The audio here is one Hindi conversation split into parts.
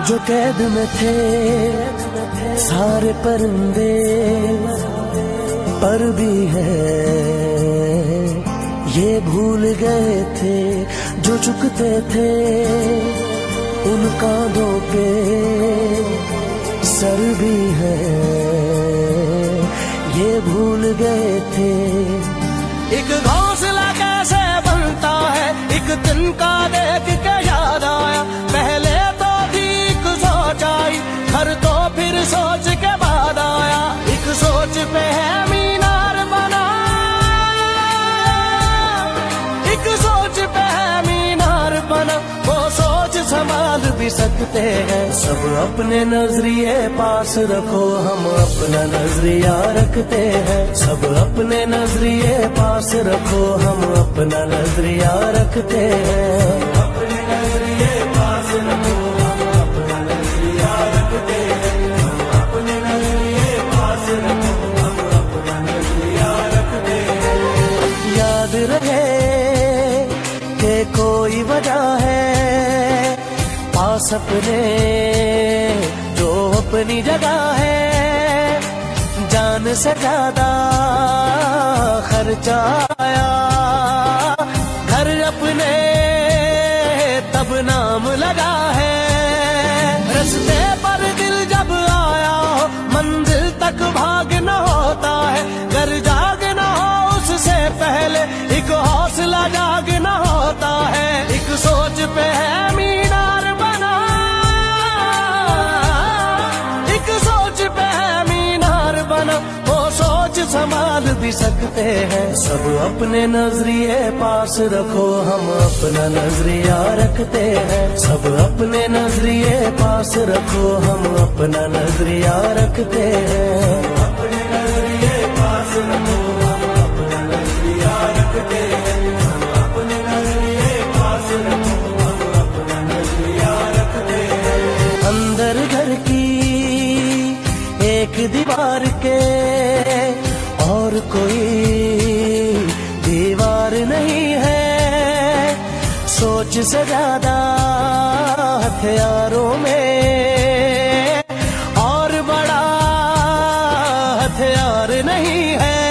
जो कैद में थे सारे परिंदे, पर भी है ये भूल गए थे जो झुकते थे उन कांधों पे सर भी है ये भूल गए थे। एक घोंसला कैसे बनता है एक दिन का देख के याद आया, पहले तो ठीक सोच आई घर तो फिर सोच के बाद आया। एक सोच पे है मीनार बना, एक सोच पे है मीनार बना, वो सोच संभाल भी सकते हैं। सब अपने नजरिए पास रखो, हम अपना नजरिया रखते हैं। सब अपने नजरिए पास रखो, हम अपना नजरिया रखते हैं। अपने नजरिए पास रखो, हम अपना नजरिया रखते हैं। अपने नजरिए पास रखो, हम अपना नजरिया रखते हैं। याद रहे कि कोई वजह है पास अपने जो अपनी जगह है। जान से ज्यादा खर्चा आया घर अपने तब नाम लगा है। रस्ते पर दिल जब आया हो मंजिल तक भागना होता है। घर जागना हो उससे पहले एक हौसला जागना होता है। एक सोच पे है मीनार बना, एक सोच पे है मीनार बना, वो सोच संभाल भी सकते हैं। सब अपने नजरिए पास रखो, हम अपना नजरिया रखते हैं। सब अपने नजरिए पास रखो, हम अपना नजरिया रखते हैं। अपने नजरिए पास रखो, हम अपना नजरिया रखते हैं। अपने नजरिए पास रखो, हम अपना नजरिया रखते हैं। अंदर घर की एक दीवार के और कोई दीवार नहीं है। सोच से ज्यादा हथियारों में और बड़ा हथियार नहीं है।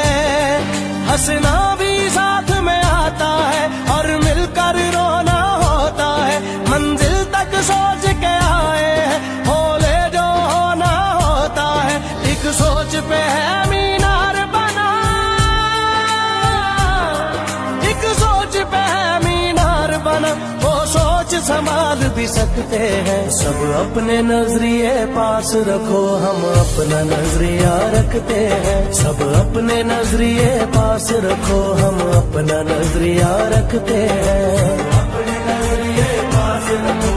हंसना भी साथ में आता है और मिलकर रोना होता है। मंजिल तक सोच के आए हैं, बोले जो होना होता है। एक सोच पे है मीनार बना, एक सोच पे है मीनार बना, वो सोच संभाल भी सकते हैं। सब अपने नजरिए पास रखो, हम अपना नजरिया रखते हैं। सब अपने नजरिए पास रखो, हम अपना नजरिया रखते हैं। अपने नजरिए पास रखो।